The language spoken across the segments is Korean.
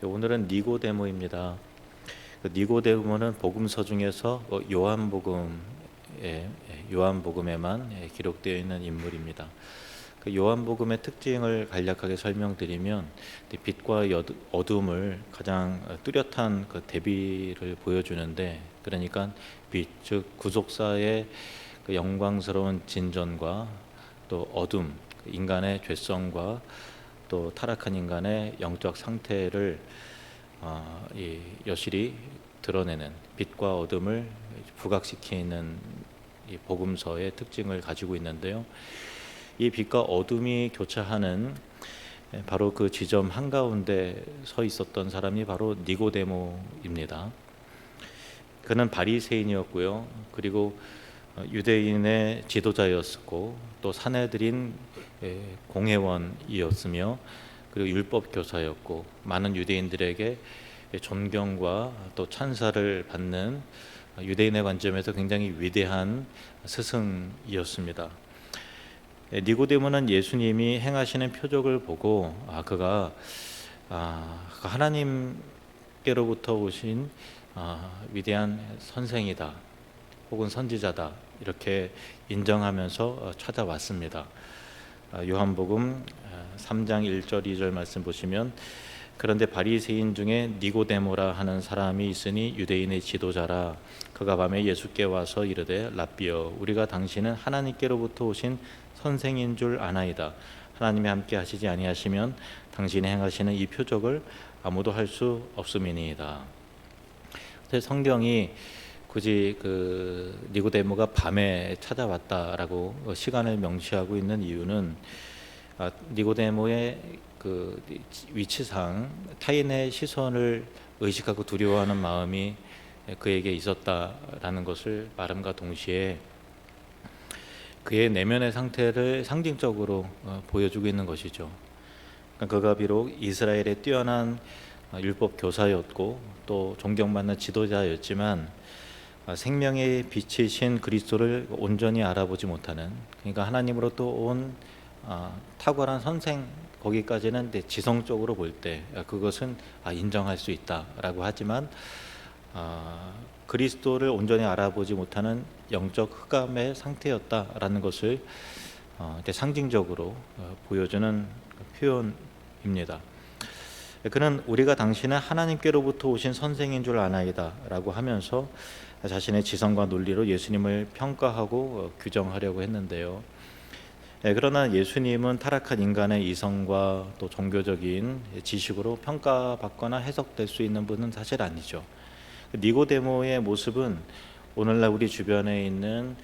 오늘은 니고데모입니다. 니고데모는 복음서 중에서 요한복음에만 기록되어 있는 인물입니다. 요한복음의 특징을 간략하게 설명드리면 빛과 어둠을 가장 뚜렷한 대비를 보여주는데, 그러니까 빛, 즉 구속사의 영광스러운 진전과 또 어둠, 인간의 죄성과 또 타락한 인간의 영적 상태를 여실히 드러내는, 빛과 어둠을 부각시키는 이 복음서의 특징을 가지고 있는데요. 이 빛과 어둠이 교차하는 바로 그 지점 한가운데 서 있었던 사람이 바로 니고데모입니다. 그는 바리새인이었고요. 그리고 유대인의 지도자였고 또 사내들인 공회원이었으며, 그리고 율법 교사였고 많은 유대인들에게 존경과 또 찬사를 받는, 유대인의 관점에서 굉장히 위대한 스승이었습니다. 니고데모는 예수님이 행하시는 표적을 보고 그가 하나님께로부터 오신 위대한 선생이다 혹은 선지자다 이렇게 인정하면서 찾아왔습니다. 요한복음 3장 1절 2절 말씀 보시면, 그런데 바리새인 중에 니고데모라 하는 사람이 있으니 유대인의 지도자라. 그가 밤에 예수께 와서 이르되 랍비여, 우리가 당신은 하나님께로부터 오신 선생인 줄 아나이다. 하나님이 함께 하시지 아니하시면 당신이 행하시는 이 표적을 아무도 할 수 없음이니이다. 성경이 굳이 니고데모가 밤에 찾아왔다라고 시간을 명시하고 있는 이유는, 니고데모의 위치상 타인의 시선을 의식하고 두려워하는 마음이 그에게 있었다라는 것을 말함과 동시에 그의 내면의 상태를 상징적으로 보여주고 있는 것이죠. 그가 비록 이스라엘의 뛰어난 율법 교사였고 또 존경받는 지도자였지만 생명의 빛이신 그리스도를 온전히 알아보지 못하는, 그러니까 하나님으로부터 온 탁월한 선생, 거기까지는 지성적으로 볼 때 그것은 인정할 수 있다라고 하지만 그리스도를 온전히 알아보지 못하는 영적 흑암의 상태였다라는 것을 상징적으로 보여주는 표현입니다. 그는 우리가 당신은 하나님께로부터 오신 선생인 줄 아나이다 라고 하면서 자신의 지성과 논리로 예수님을 평가하고 규정하려고 했는데요. 그러나 예수님은 타락한 인간의 이성과 또 종교적인 지식으로 평가받거나 해석될 수 있는 분은 사실 아니죠. 니고데모의 모습은 오늘날 우리 주변에 있는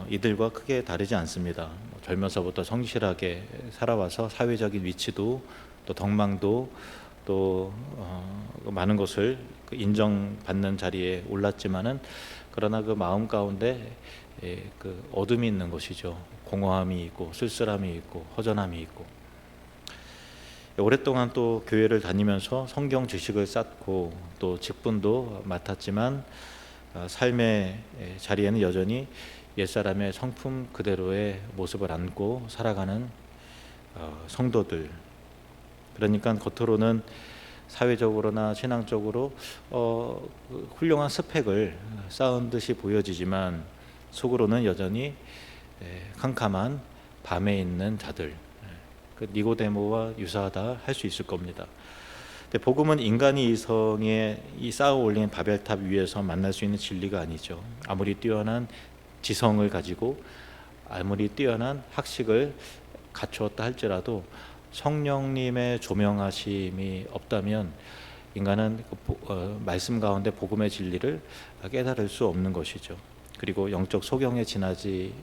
이들과 크게 다르지 않습니다. 젊어서부터 성실하게 살아와서 사회적인 위치도 또 덕망도 또 많은 것을 인정받는 자리에 올랐지만은, 그러나 그 마음 가운데 어둠이 있는 것이죠. 공허함이 있고 쓸쓸함이 있고 허전함이 있고, 오랫동안 또 교회를 다니면서 성경 지식을 쌓고 또 직분도 맡았지만 삶의 자리에는 여전히 옛사람의 성품 그대로의 모습을 안고 살아가는 성도들, 그러니까 겉으로는 사회적으로나 신앙적으로 훌륭한 스펙을 쌓은 듯이 보여지지만 속으로는 여전히 캄캄한 밤에 있는 자들, 니고데모와 유사하다 할 수 있을 겁니다. 복음은 인간이 이성에 쌓아 올린 바벨탑 위에서 만날 수 있는 진리가 아니죠. 아무리 뛰어난 지성을 가지고 아무리 뛰어난 학식을 갖추었다 할지라도 성령님의 조명하심이 없다면 인간은 말씀 가운데 복음의 진리를 깨달을 수 없는 것이죠. 그리고 영적 소경에 지나지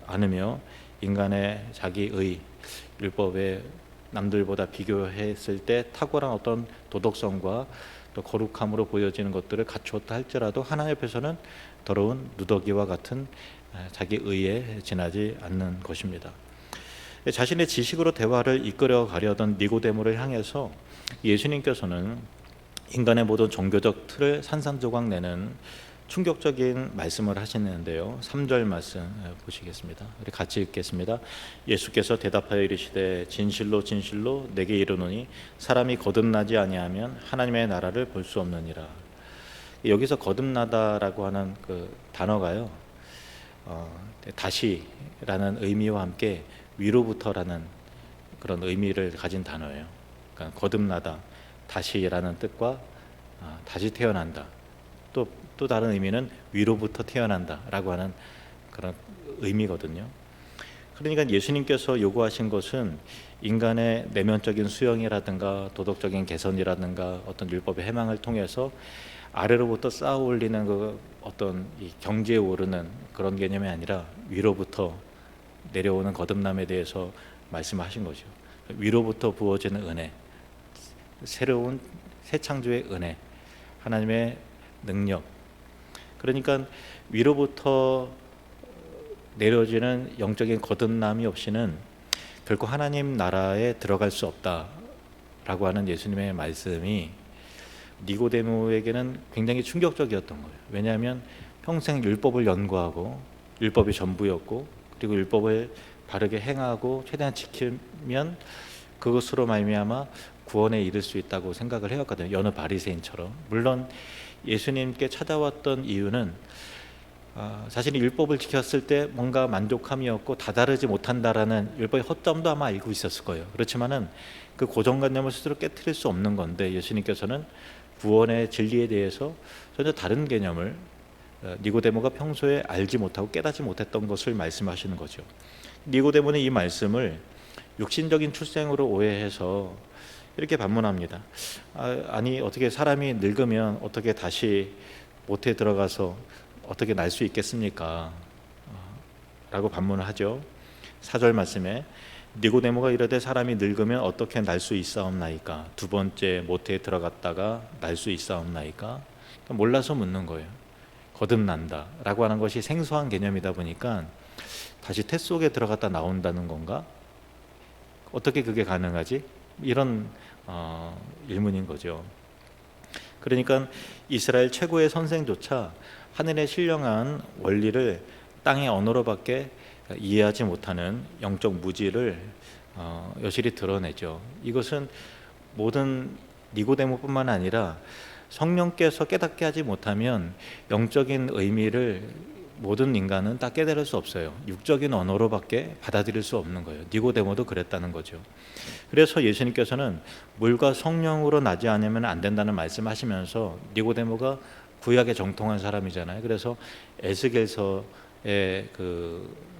않으며 인간의 자기의 율법에 남들보다 비교했을 때 탁월한 어떤 도덕성과 또 거룩함으로 보여지는 것들을 갖추었다 할지라도 하나님 앞에서는 더러운 누더기와 같은 자기 의에 지나지 않는 것입니다. 자신의 지식으로 대화를 이끌어 가려던 니고데모를 향해서 예수님께서는 인간의 모든 종교적 틀을 산산조각 내는 충격적인 말씀을 하시는데요. 3절 말씀 보시겠습니다. 우리 같이 읽겠습니다. 예수께서 대답하여 이르시되 진실로 진실로 내게 이르노니 사람이 거듭나지 아니하면 하나님의 나라를 볼 수 없느니라. 여기서 거듭나다라고 하는 그 단어가요, 다시라는 의미와 함께 위로부터라는 그런 의미를 가진 단어예요. 그러니까 거듭나다, 다시라는 뜻과 다시 태어난다, 또 다른 의미는 위로부터 태어난다라고 하는 그런 의미거든요. 그러니까 예수님께서 요구하신 것은 인간의 내면적인 수용이라든가 도덕적인 개선이라든가 어떤 율법의 해망을 통해서 아래로부터 쌓아 올리는 그 어떤 이 경지에 오르는 그런 개념이 아니라 위로부터 내려오는 거듭남에 대해서 말씀하신 거죠. 위로부터 부어지는 은혜, 새로운 새 창조의 은혜, 하나님의 능력. 그러니까 위로부터 내려지는 영적인 거듭남이 없이는 결코 하나님 나라에 들어갈 수 없다라고 하는 예수님의 말씀이 니고데모에게는 굉장히 충격적이었던 거예요. 왜냐하면 평생 율법을 연구하고 율법이 전부였고, 그리고 율법을 바르게 행하고 최대한 지키면 그것으로 말미암아 구원에 이를 수 있다고 생각을 해왔거든요. 여느 바리새인처럼. 물론 예수님께 찾아왔던 이유는 자신이 율법을 지켰을 때 뭔가 만족함이었고 다다르지 못한다라는 율법의 허점도 아마 알고 있었을 거예요. 그렇지만은 그 고정관념을 스스로 깨트릴 수 없는 건데, 예수님께서는 구원의 진리에 대해서 전혀 다른 개념을 니고데모가 평소에 알지 못하고 깨닫지 못했던 것을 말씀하시는 거죠. 니고데모는 이 말씀을 육신적인 출생으로 오해해서 이렇게 반문합니다. 아니 어떻게 사람이 늙으면 어떻게 다시 모태에 들어가서 어떻게 날 수 있겠습니까? 라고 반문을 하죠. 4절 말씀에 니고데모가 이르되 사람이 늙으면 어떻게 날 수 있사옵나이까? 두 번째 모태에 들어갔다가 날 수 있사옵나이까? 몰라서 묻는 거예요. 거듭난다 라고 하는 것이 생소한 개념이다 보니까 다시 태 속에 들어갔다 나온다는 건가? 어떻게 그게 가능하지? 이런 일문인 거죠. 그러니까 이스라엘 최고의 선생조차 하늘의 신령한 원리를 땅의 언어로밖에 이해하지 못하는 영적 무지를 여실히 드러내죠. 이것은 모든 니고데모뿐만 아니라 성령께서 깨닫게 하지 못하면 영적인 의미를 모든 인간은 다 깨달을 수 없어요. 육적인 언어로밖에 받아들일 수 없는 거예요. 니고데모도 그랬다는 거죠. 그래서 예수님께서는 물과 성령으로 나지 않으면 안 된다는 말씀하시면서, 니고데모가 구약에 정통한 사람이잖아요. 그래서 에스겔서에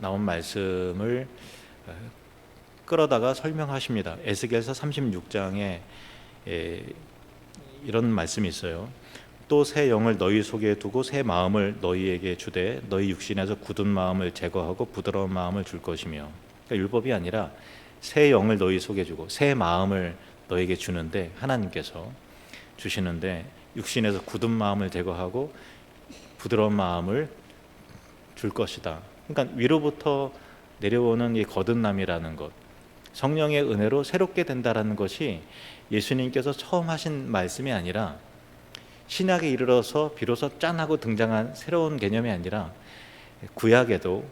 나온 말씀을 끌어다가 설명하십니다. 에스겔서 36장에 이런 말씀이 있어요. 또 새 영을 너희 속에 두고 새 마음을 너희에게 주되 너희 육신에서 굳은 마음을 제거하고 부드러운 마음을 줄 것이며. 그러니까 율법이 아니라 새 영을 너희 속에 주고 새 마음을 너에게 주는데, 하나님께서 주시는데 육신에서 굳은 마음을 제거하고 부드러운 마음을 줄 것이다. 그러니까 위로부터 내려오는 이 거듭남이라는 것, 성령의 은혜로 새롭게 된다라는 것이 예수님께서 처음 하신 말씀이 아니라 신약에 이르러서 비로소 짠하고 등장한 새로운 개념이 아니라 구약에도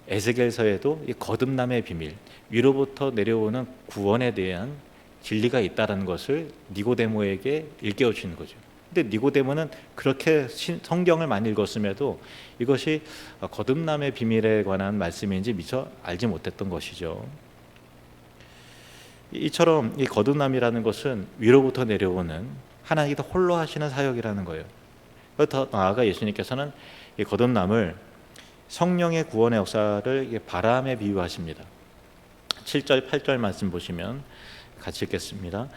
에스겔서에도 이 거듭남의 비밀, 위로부터 내려오는 구원에 대한 진리가 있다는 것을 니고데모에게 일깨워 주시는 거죠. 근데 니고데모는 그렇게 성경을 많이 읽었음에도 이것이 거듭남의 비밀에 관한 말씀인지 미처 알지 못했던 것이죠. 이처럼 이 거듭남이라는 것은 위로부터 내려오는 하나님께서 홀로 하시는 사역이라는 거예요. 더 나아가 예수님께서는 이 거듭남을 성령의 구원의 역사를 바람에 비유하십니다. 7절 8절 말씀 보시면 같이 읽겠습니다.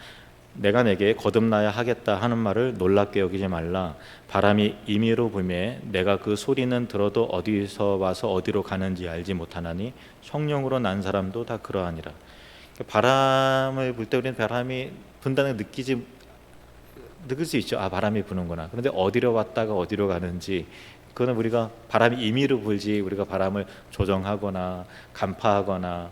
내가 내게 거듭나야 하겠다 하는 말을 놀랍게 여기지 말라. 바람이 임의로 불매 내가 그 소리는 들어도 어디서 와서 어디로 가는지 알지 못하나니 성령으로 난 사람도 다 그러하니라. 바람을 불 때 우리는 바람이 분다는 느낄 수 있죠. 바람이 부는구나. 그런데 어디로 왔다가 어디로 가는지, 그거는 우리가 바람이 임의로 불지 우리가 바람을 조정하거나 간파하거나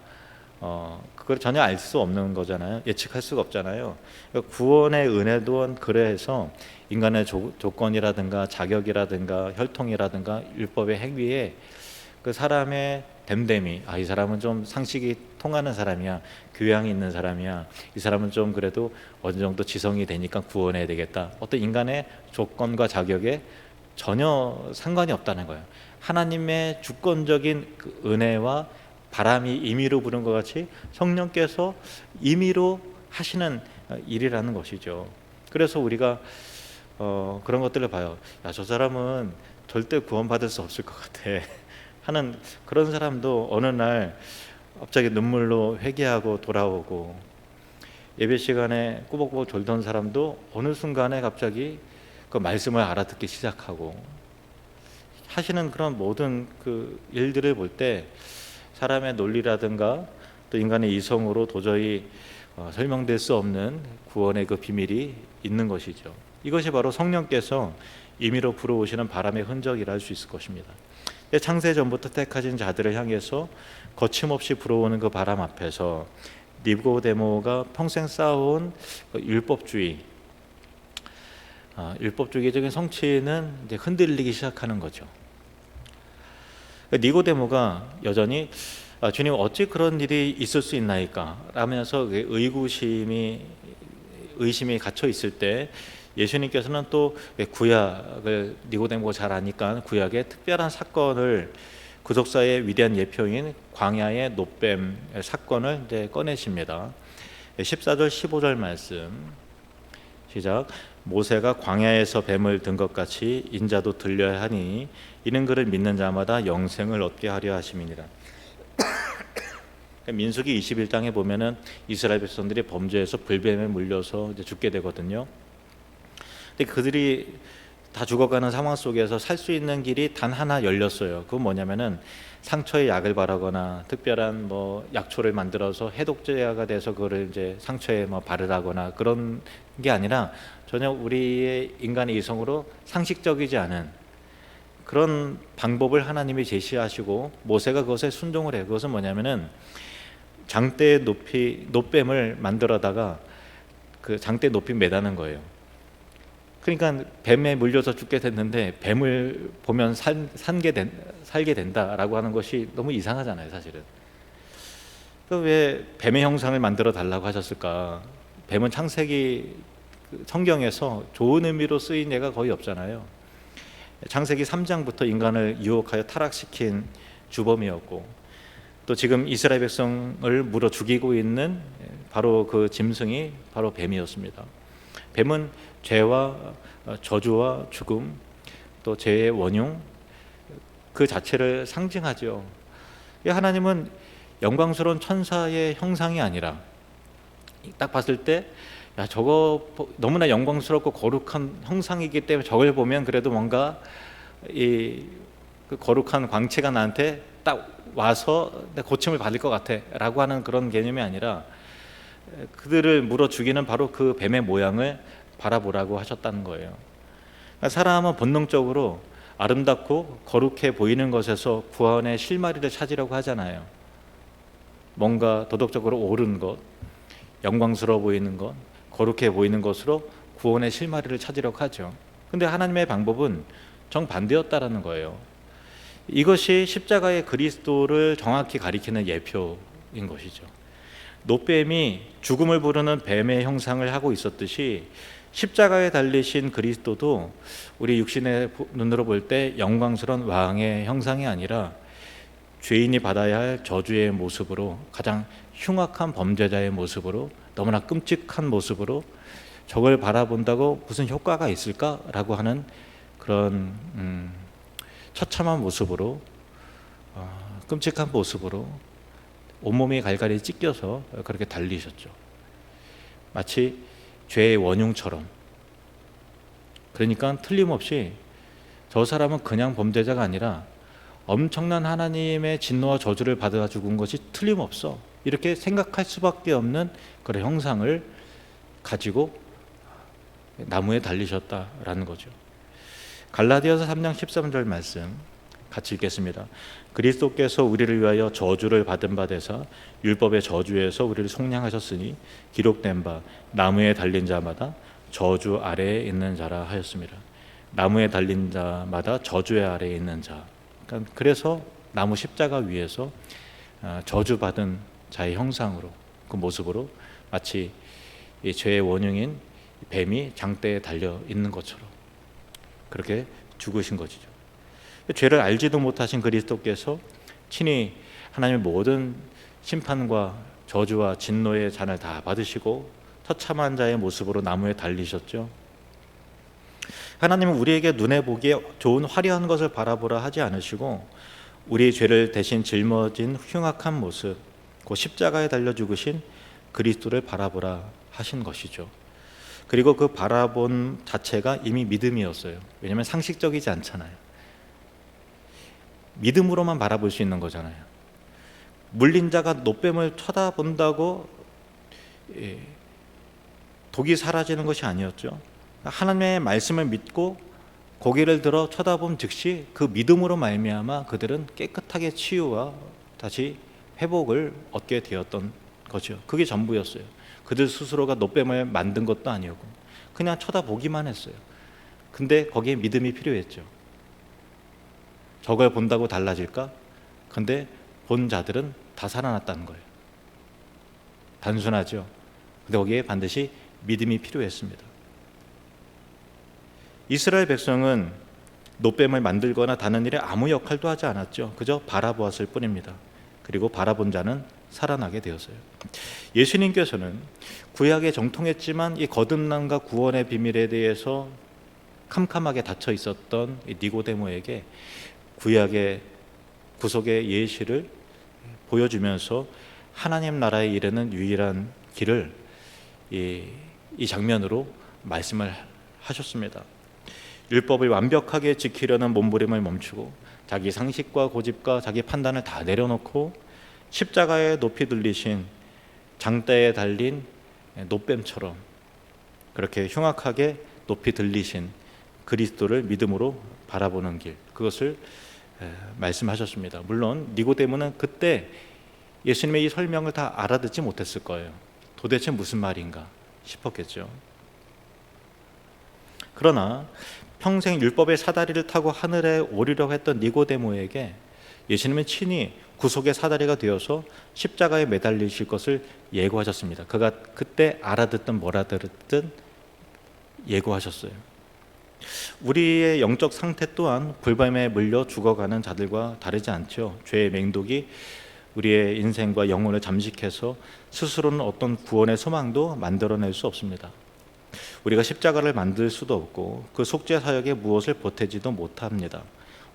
그걸 전혀 알 수 없는 거잖아요. 예측할 수가 없잖아요. 그러니까 구원의 은혜도 그래서 인간의 조건이라든가 자격이라든가 혈통이라든가 율법의 행위에 그 사람의 됨됨이, 이 사람은 좀 상식이 통하는 사람이야, 교양이 있는 사람이야, 이 사람은 좀 그래도 어느 정도 지성이 되니까 구원해야 되겠다, 어떤 인간의 조건과 자격에 전혀 상관이 없다는 거예요. 하나님의 주권적인 그 은혜와 바람이 임의로 부는 것 같이 성령께서 임의로 하시는 일이라는 것이죠. 그래서 우리가 그런 것들을 봐요. 저 사람은 절대 구원받을 수 없을 것 같아 하는 그런 사람도 어느 날 갑자기 눈물로 회개하고 돌아오고, 예배 시간에 꾸벅꾸벅 졸던 사람도 어느 순간에 갑자기 그 말씀을 알아듣기 시작하고 하시는 그런 모든 그 일들을 볼 때 사람의 논리라든가 또 인간의 이성으로 도저히 설명될 수 없는 구원의 그 비밀이 있는 것이죠. 이것이 바로 성령께서 임의로 불어오시는 바람의 흔적이라 할 수 있을 것입니다. 창세 전부터 택하신 자들을 향해서 거침없이 불어오는 그 바람 앞에서 니고데모가 평생 쌓아온 그 율법주의적인 성취는 이제 흔들리기 시작하는 거죠. 니고데모가 여전히 주님, 어찌 그런 일이 있을 수 있나이까 라면서 의심이 갇혀 있을 때 예수님께서는 또 구약을 니고데모가 잘 아니까 구약의 특별한 사건을, 구속사의 위대한 예표인 광야의 노뱀 사건을 이제 꺼내십니다. 14절 15절 말씀 시작. 모세가 광야에서 뱀을 든 것 같이 인자도 들려야 하니 이는 그를 믿는 자마다 영생을 얻게 하려 하심이니라. 민수기 21장에 보면은 이스라엘 백성들이 범죄해서 불뱀에 물려서 이제 죽게 되거든요. 근데 그들이 다 죽어가는 상황 속에서 살 수 있는 길이 단 하나 열렸어요. 그건 뭐냐면은 상처에 약을 바르거나 특별한 약초를 만들어서 해독제가 돼서 그거를 이제 상처에 바르라거나 그런 게 아니라 전혀 우리의 인간의 이성으로 상식적이지 않은 그런 방법을 하나님이 제시하시고 모세가 그것에 순종을 해요. 그것은 뭐냐면은 장대의 노뱀을 만들어다가 그 장대 높이 매다는 거예요. 그러니까 뱀에 물려서 죽게 됐는데 뱀을 보면 살게 된다라고 하는 것이 너무 이상하잖아요, 사실은. 왜 뱀의 형상을 만들어 달라고 하셨을까? 뱀은 창세기 성경에서 좋은 의미로 쓰인 예가 거의 없잖아요. 창세기 3장부터 인간을 유혹하여 타락시킨 주범이었고, 또 지금 이스라엘 백성을 물어 죽이고 있는 바로 그 짐승이 바로 뱀이었습니다. 뱀은 죄와 저주와 죽음, 또 죄의 원흉 그 자체를 상징하죠. 하나님은 영광스러운 천사의 형상이 아니라 딱 봤을 때 저거 너무나 영광스럽고 거룩한 형상이기 때문에 저걸 보면 그래도 뭔가 그 거룩한 광채가 나한테 딱 와서 고침을 받을 것 같아 라고 하는 그런 개념이 아니라 그들을 물어 죽이는 바로 그 뱀의 모양을 바라보라고 하셨다는 거예요. 사람은 본능적으로 아름답고 거룩해 보이는 것에서 구원의 실마리를 찾으려고 하잖아요. 뭔가 도덕적으로 옳은 것, 영광스러워 보이는 것, 거룩해 보이는 것으로 구원의 실마리를 찾으려고 하죠. 근데 하나님의 방법은 정반대였다라는 거예요. 이것이 십자가의 그리스도를 정확히 가리키는 예표인 것이죠. 노뱀이 죽음을 부르는 뱀의 형상을 하고 있었듯이 십자가에 달리신 그리스도도 우리 육신의 눈으로 볼 때 영광스러운 왕의 형상이 아니라 죄인이 받아야 할 저주의 모습으로, 가장 흉악한 범죄자의 모습으로, 너무나 끔찍한 모습으로, 저걸 바라본다고 무슨 효과가 있을까라고 하는 그런 처참한 모습으로, 끔찍한 모습으로 온몸이 갈갈이 찢겨서 그렇게 달리셨죠. 마치 죄의 원흉처럼. 그러니까 틀림없이 저 사람은 그냥 범죄자가 아니라 엄청난 하나님의 진노와 저주를 받아 죽은 것이 틀림없어, 이렇게 생각할 수밖에 없는 그런 형상을 가지고 나무에 달리셨다라는 거죠. 갈라디아서 3장 13절 말씀 같이 읽겠습니다. 그리스도께서 우리를 위하여 저주를 받은 바 되사 율법의 저주에서 우리를 속량하셨으니 기록된 바 나무에 달린 자마다 저주 아래에 있는 자라 하였습니다. 나무에 달린 자마다 저주의 아래에 있는 자. 그래서 나무 십자가 위에서 저주받은 자의 형상으로, 그 모습으로 마치 이 죄의 원흉인 뱀이 장대에 달려 있는 것처럼 그렇게 죽으신 것이죠. 죄를 알지도 못하신 그리스도께서 친히 하나님의 모든 심판과 저주와 진노의 잔을 다 받으시고 처참한 자의 모습으로 나무에 달리셨죠. 하나님은 우리에게 눈에 보기에 좋은 화려한 것을 바라보라 하지 않으시고 우리의 죄를 대신 짊어진 흉악한 모습, 그 십자가에 달려 죽으신 그리스도를 바라보라 하신 것이죠. 그리고 그 바라본 자체가 이미 믿음이었어요. 왜냐하면 상식적이지 않잖아요. 믿음으로만 바라볼 수 있는 거잖아요. 물린 자가 노뱀을 쳐다본다고 독이 사라지는 것이 아니었죠. 하나님의 말씀을 믿고 고개를 들어 쳐다본 즉시 그 믿음으로 말미암아 그들은 깨끗하게 치유와 다시 회복을 얻게 되었던 거죠. 그게 전부였어요. 그들 스스로가 노뱀을 만든 것도 아니었고 그냥 쳐다보기만 했어요. 근데 거기에 믿음이 필요했죠. 저걸 본다고 달라질까? 근데 본 자들은 다 살아났다는 거예요. 단순하죠. 근데 거기에 반드시 믿음이 필요했습니다. 이스라엘 백성은 노뱀을 만들거나 다른 일에 아무 역할도 하지 않았죠. 그저 바라보았을 뿐입니다. 그리고 바라본 자는 살아나게 되었어요. 예수님께서는 구약에 정통했지만 이 거듭남과 구원의 비밀에 대해서 캄캄하게 닫혀 있었던 니고데모에게 구약의 구속의 예시를 보여주면서 하나님 나라에 이르는 유일한 길을 이 장면으로 말씀을 하셨습니다. 율법을 완벽하게 지키려는 몸부림을 멈추고 자기 상식과 고집과 자기 판단을 다 내려놓고 십자가에 높이 들리신 장대에 달린 노뱀처럼 그렇게 흉악하게 높이 들리신 그리스도를 믿음으로 바라보는 길, 그것을 말씀하셨습니다. 물론 니고데모는 그때 예수님의 이 설명을 다 알아듣지 못했을 거예요. 도대체 무슨 말인가 싶었겠죠. 그러나 평생 율법의 사다리를 타고 하늘에 오르려고 했던 니고데모에게 예수님은 친히 구속의 사다리가 되어서 십자가에 매달리실 것을 예고하셨습니다. 그가 그때 알아듣든 뭘 알아듣든 예고하셨어요. 우리의 영적 상태 또한 불뱀에 물려 죽어가는 자들과 다르지 않죠. 죄의 맹독이 우리의 인생과 영혼을 잠식해서 스스로는 어떤 구원의 소망도 만들어낼 수 없습니다. 우리가 십자가를 만들 수도 없고 그 속죄 사역에 무엇을 보태지도 못합니다.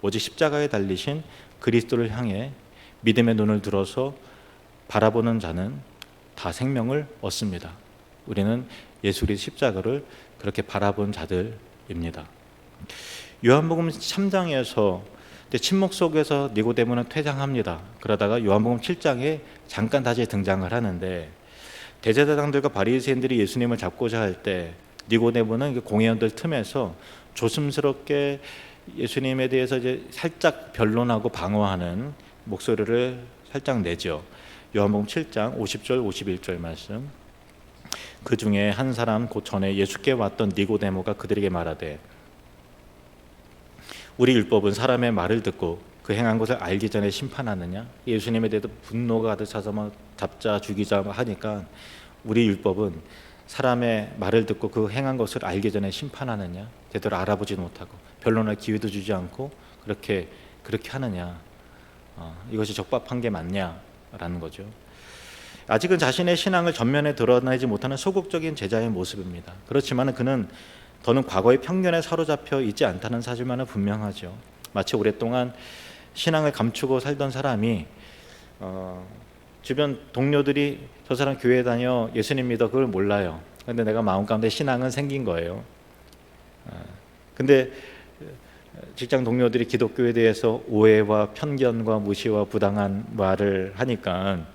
오직 십자가에 달리신 그리스도를 향해 믿음의 눈을 들어서 바라보는 자는 다 생명을 얻습니다. 우리는 예수 그리스도의 십자가를 그렇게 바라본 자들입니다. 요한복음 3장에서 침묵 속에서 니고데모는 퇴장합니다. 그러다가 요한복음 7장에 잠깐 다시 등장을 하는데 대제사장들과 바리새인들이 예수님을 잡고자 할 때 니고데모는 공회원들 틈에서 조심스럽게 예수님에 대해서 이제 살짝 변론하고 방어하는 목소리를 살짝 내죠. 요한복음 7장 50절 51절 말씀. 그 중에 한 사람 곧 전에 예수께 왔던 니고데모가 그들에게 말하되 우리 율법은 사람의 말을 듣고 그 행한 것을 알기 전에 심판하느냐? 예수님에 대해서 분노가 가득 차서 막 잡자 죽이자 하니까 우리 율법은 사람의 말을 듣고 그 행한 것을 알기 전에 심판하느냐? 제대로 알아보지 못하고 변론할 기회도 주지 않고 그렇게 하느냐? 이것이 적법한 게 맞냐라는 거죠. 아직은 자신의 신앙을 전면에 드러내지 못하는 소극적인 제자의 모습입니다. 그렇지만 그는 더는 과거의 편견에 사로잡혀 있지 않다는 사실만은 분명하죠. 마치 오랫동안 신앙을 감추고 살던 사람이 주변 동료들이 저 사람 교회 다녀 예수님 믿어 그걸 몰라요. 근데 내가 마음 가운데 신앙은 생긴 거예요. 근데 직장 동료들이 기독교에 대해서 오해와 편견과 무시와 부당한 말을 하니까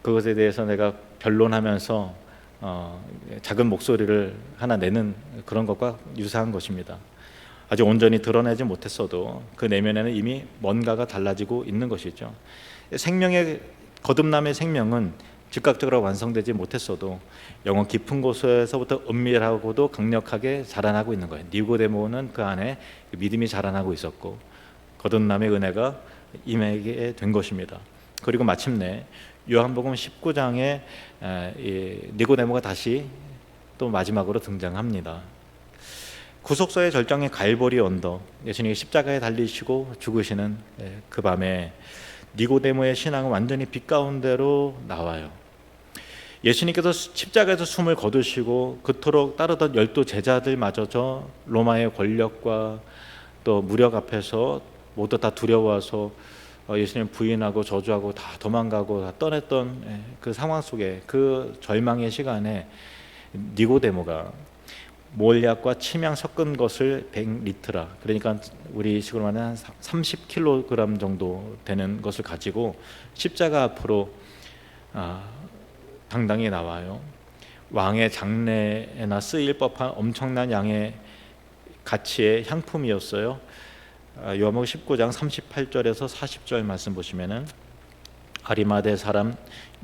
그것에 대해서 내가 변론하면서 작은 목소리를 하나 내는 그런 것과 유사한 것입니다. 아직 온전히 드러내지 못했어도 그 내면에는 이미 뭔가가 달라지고 있는 것이죠. 생명의 거듭남의 생명은 즉각적으로 완성되지 못했어도 영혼 깊은 곳에서부터 은밀하고도 강력하게 자라나고 있는 거예요. 니고데모는 그 안에 믿음이 자라나고 있었고 거듭남의 은혜가 임하게 된 것입니다. 그리고 마침내 요한복음 19장에 니고데모가 다시 또 마지막으로 등장합니다. 구속사의 절정의 갈보리 언덕, 예수님이 십자가에 달리시고 죽으시는 그 밤에 니고데모의 신앙은 완전히 빛 가운데로 나와요. 예수님께서 십자가에서 숨을 거두시고 그토록 따르던 12 제자들마저도 로마의 권력과 또 무력 앞에서 모두 다 두려워서 예수님 부인하고 저주하고 다 도망가고 다 떠났던 그 상황 속에, 그 절망의 시간에 니고데모가 몰약과 침향 섞은 것을 100리트라, 그러니까 우리 식으로 말하면 한 30kg 정도 되는 것을 가지고 십자가 앞으로 당당히 나와요. 왕의 장례에나 쓰일 법한 엄청난 양의 가치의 향품이었어요. 요한복음 19장 38절에서 40절 말씀 보시면은 아리마대 사람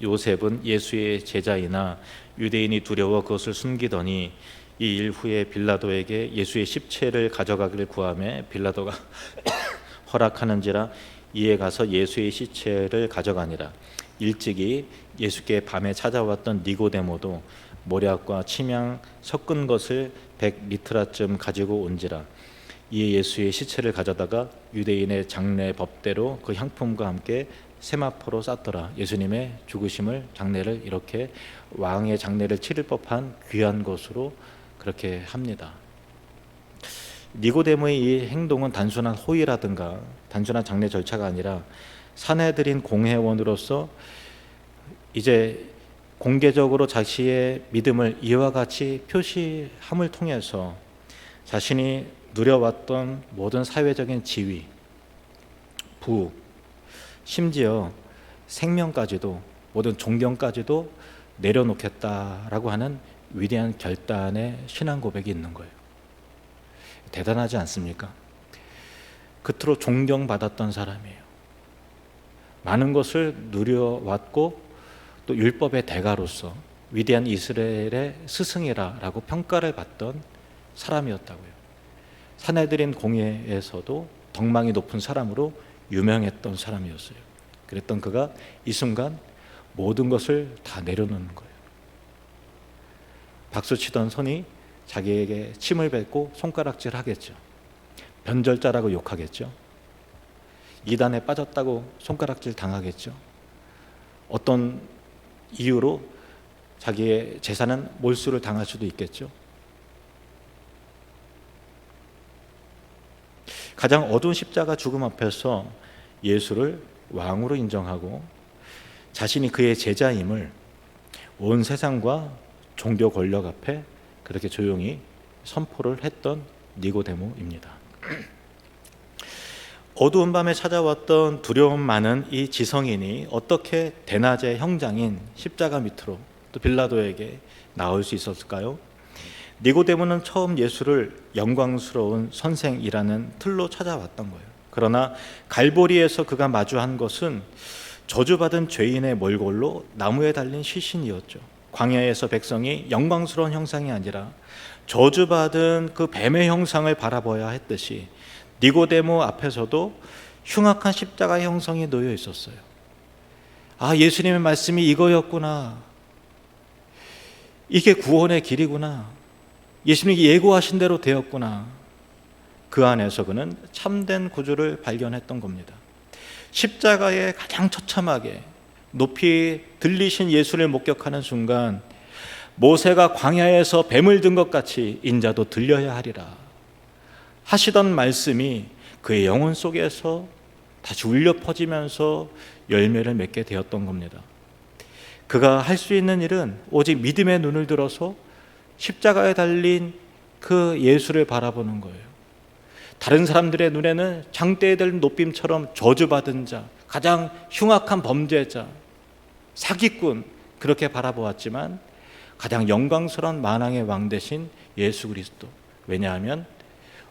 요셉은 예수의 제자이나 유대인이 두려워 그것을 숨기더니 이 일 후에 빌라도에게 예수의 십체를 가져가기를 구하매 빌라도가 허락하는지라 이에 가서 예수의 시체를 가져가니라. 일찍이 예수께 밤에 찾아왔던 니고데모도 모략과 침향 섞은 것을 100리트라쯤 가지고 온지라. 이에 예수의 시체를 가져다가 유대인의 장례 법대로 그 향품과 함께 세마포로 쌌더라. 예수님의 죽으심을, 장례를 이렇게 왕의 장례를 치를 법한 귀한 것으로 그렇게 합니다. 니고데모의 이 행동은 단순한 호의라든가 단순한 장례 절차가 아니라 사내들인 공회원으로서 이제 공개적으로 자신의 믿음을 이와 같이 표시함을 통해서 자신이 누려왔던 모든 사회적인 지위, 부, 심지어 생명까지도, 모든 존경까지도 내려놓겠다라고 하는 위대한 결단의 신앙 고백이 있는 거예요. 대단하지 않습니까? 그토록 존경받았던 사람이에요. 많은 것을 누려왔고 또 율법의 대가로서 위대한 이스라엘의 스승이라고 평가를 받던 사람이었다고요. 사내들인 공회에서도 덕망이 높은 사람으로 유명했던 사람이었어요. 그랬던 그가 이 순간 모든 것을 다 내려놓는 거예요. 박수치던 손이 자기에게 침을 뱉고 손가락질 하겠죠. 변절자라고 욕하겠죠. 이단에 빠졌다고 손가락질 당하겠죠. 어떤 이유로 자기의 재산은 몰수를 당할 수도 있겠죠. 가장 어두운 십자가 죽음 앞에서 예수를 왕으로 인정하고 자신이 그의 제자임을 온 세상과 종교 권력 앞에 그렇게 조용히 선포를 했던 니고데모입니다. 어두운 밤에 찾아왔던 두려움 많은 이 지성인이 어떻게 대낮의 형장인 십자가 밑으로 또 빌라도에게 나올 수 있었을까요? 니고데모는 처음 예수를 영광스러운 선생이라는 틀로 찾아왔던 거예요. 그러나 갈보리에서 그가 마주한 것은 저주받은 죄인의 몰골로 나무에 달린 시신이었죠. 광야에서 백성이 영광스러운 형상이 아니라 저주받은 그 뱀의 형상을 바라봐야 했듯이 니고데모 앞에서도 흉악한 십자가의 형상이 놓여 있었어요. 아, 예수님의 말씀이 이거였구나. 이게 구원의 길이구나. 예수님이 예고하신 대로 되었구나. 그 안에서 그는 참된 구주를 발견했던 겁니다. 십자가에 가장 처참하게 높이 들리신 예수를 목격하는 순간 모세가 광야에서 뱀을 든 것 같이 인자도 들려야 하리라 하시던 말씀이 그의 영혼 속에서 다시 울려 퍼지면서 열매를 맺게 되었던 겁니다. 그가 할 수 있는 일은 오직 믿음의 눈을 들어서 십자가에 달린 그 예수를 바라보는 거예요. 다른 사람들의 눈에는 장대에 달린 노빔처럼 저주받은 자, 가장 흉악한 범죄자, 사기꾼 그렇게 바라보았지만 가장 영광스러운 만왕의 왕 되신 예수 그리스도. 왜냐하면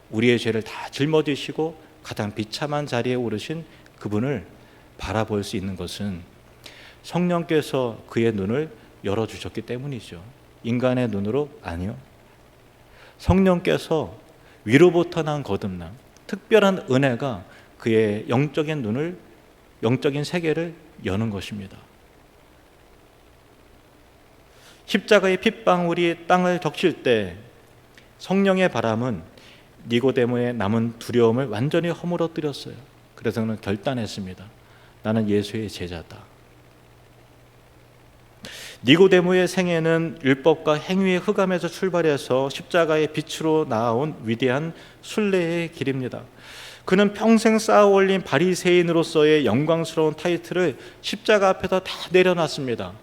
우리의 죄를 다 짊어지시고 가장 비참한 자리에 오르신 그분을 바라볼 수 있는 것은 성령께서 그의 눈을 열어주셨기 때문이죠. 인간의 눈으로 아니요. 성령께서 위로부터 난 거듭남, 특별한 은혜가 그의 영적인 눈을, 영적인 세계를 여는 것입니다. 십자가의 핏방울이 땅을 적실 때 성령의 바람은 니고데모의 남은 두려움을 완전히 허물어뜨렸어요. 그래서 그는 결단했습니다. 나는 예수의 제자다. 니고데모의 생애는 율법과 행위의 흑암에서 출발해서 십자가의 빛으로 나아온 위대한 순례의 길입니다. 그는 평생 쌓아올린 바리새인으로서의 영광스러운 타이틀을 십자가 앞에서 다 내려놨습니다.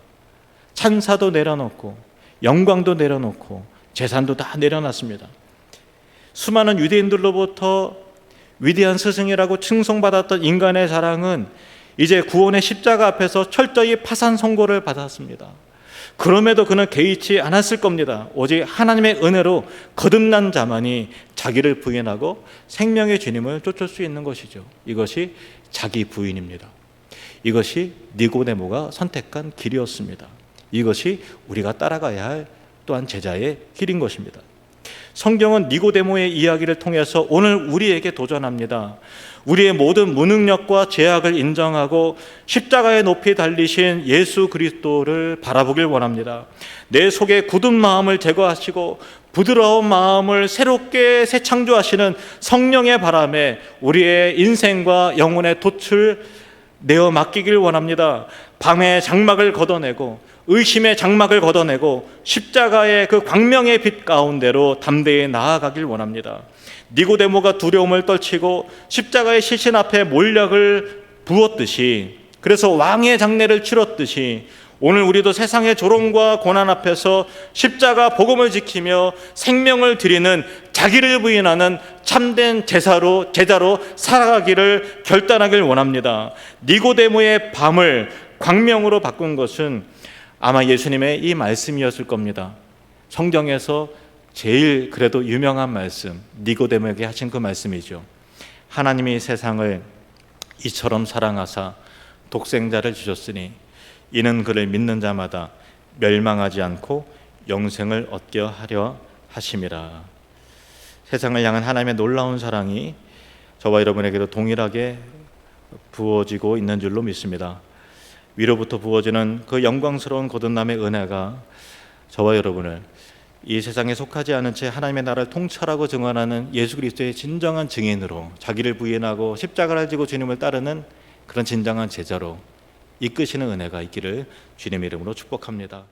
찬사도 내려놓고 영광도 내려놓고 재산도 다 내려놨습니다. 수많은 유대인들로부터 위대한 스승이라고 칭송받았던 인간의 자랑은 이제 구원의 십자가 앞에서 철저히 파산 선고를 받았습니다. 그럼에도 그는 개의치 않았을 겁니다. 오직 하나님의 은혜로 거듭난 자만이 자기를 부인하고 생명의 주님을 쫓을 수 있는 것이죠. 이것이 자기 부인입니다. 이것이 니고데모가 선택한 길이었습니다. 이것이 우리가 따라가야 할 또한 제자의 길인 것입니다. 성경은 니고데모의 이야기를 통해서 오늘 우리에게 도전합니다. 우리의 모든 무능력과 죄악을 인정하고 십자가에 높이 달리신 예수 그리스도를 바라보길 원합니다. 내 속에 굳은 마음을 제거하시고 부드러운 마음을 새롭게 새 창조하시는 성령의 바람에 우리의 인생과 영혼의 돛을 내어 맡기길 원합니다. 밤의 장막을 걷어내고 의심의 장막을 걷어내고 십자가의 그 광명의 빛 가운데로 담대히 나아가길 원합니다. 니고데모가 두려움을 떨치고 십자가의 시신 앞에 몰약을 부었듯이, 그래서 왕의 장례를 치렀듯이 오늘 우리도 세상의 조롱과 고난 앞에서 십자가 복음을 지키며 생명을 드리는, 자기를 부인하는 참된 제자로 살아가기를 결단하길 원합니다. 니고데모의 밤을 광명으로 바꾼 것은 아마 예수님의 이 말씀이었을 겁니다. 성경에서 제일 그래도 유명한 말씀, 니고데모에게 하신 그 말씀이죠. 하나님이 세상을 이처럼 사랑하사 독생자를 주셨으니 이는 그를 믿는 자마다 멸망하지 않고 영생을 얻게 하려 하심이라. 세상을 향한 하나님의 놀라운 사랑이 저와 여러분에게도 동일하게 부어지고 있는 줄로 믿습니다. 위로부터 부어지는 그 영광스러운 거듭남의 은혜가 저와 여러분을 이 세상에 속하지 않은 채 하나님의 나라를 통찰하고 증언하는 예수 그리스도의 진정한 증인으로, 자기를 부인하고 십자가를 지고 주님을 따르는 그런 진정한 제자로 이끄시는 은혜가 있기를 주님의 이름으로 축복합니다.